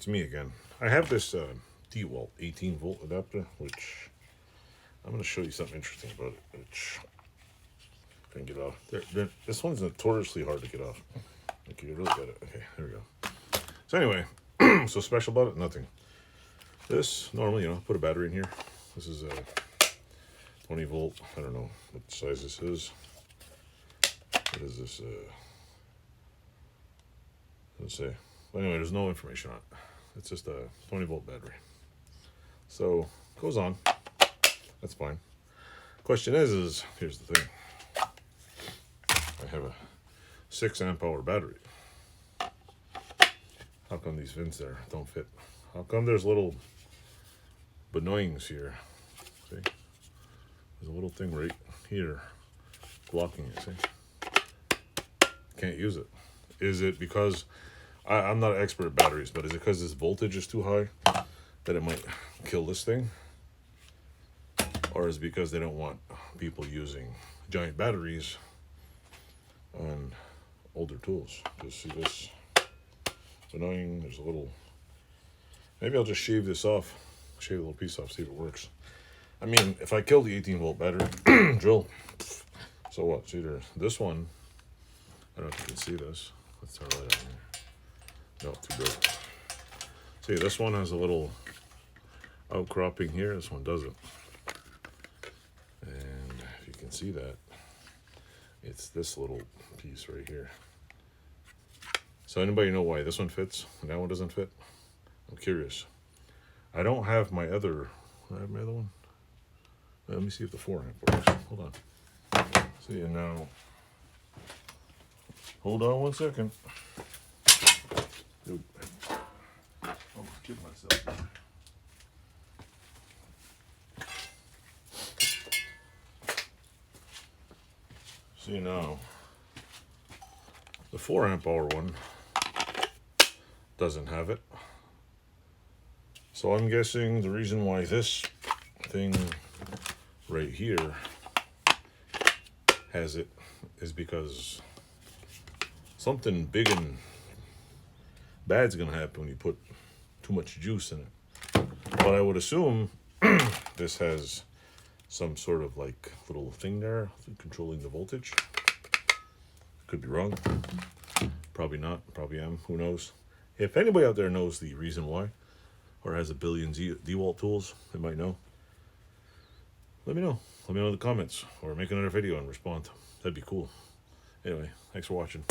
it's me again. I have this DEWALT 18-volt adapter, which I'm going to show you something interesting about it, which I can get off. This one's notoriously hard to get off. Okay, you really got it. Okay, there we go. So anyway, so special about it? Nothing. This, normally, put a battery in here. This is a 20 volt. I don't know what size this is. What is this? Let's say. Well, anyway, there's no information on it. It's just a 20 volt battery. So, goes on. That's fine. Question is here's the thing. I have a 6 amp hour battery. How come these vents there don't fit? How come there's little benoyings here? See? There's a little thing right here blocking it, see? Can't use it. Is it because, I'm not an expert at batteries, but is it because this voltage is too high that it might kill this thing? Or is it because they don't want people using giant batteries on older tools? Just see this annoying. There's a little, maybe I'll just shave this off, shave a little piece off, see if it works. I mean, if I kill the 18 volt battery, drill, so what? It's either this one, I don't know if you can see this. Let's turn the light on here. No, too bright. See, this one has a little outcropping here. This one doesn't. And if you can see that, it's this little piece right here. So anybody know why this one fits and that one doesn't fit? I'm curious. I don't have my other, do I have my other one? Let me see if the 4 amp works. Hold on. See you now. Hold on one second. Dude. Almost killed myself. See now. The 4 amp hour one doesn't have it. So I'm guessing the reason why this thing right here has it is because something big and bad's gonna happen when you put too much juice in it. But I would assume this has some sort of like little thing there controlling the voltage. Could be wrong. Probably not. Probably am. Who knows? If anybody out there knows the reason why, or has a billion DEWALT tools, they might know. Let me know. Let me know in the comments, or make another video and respond. That'd be cool. Anyway, thanks for watching.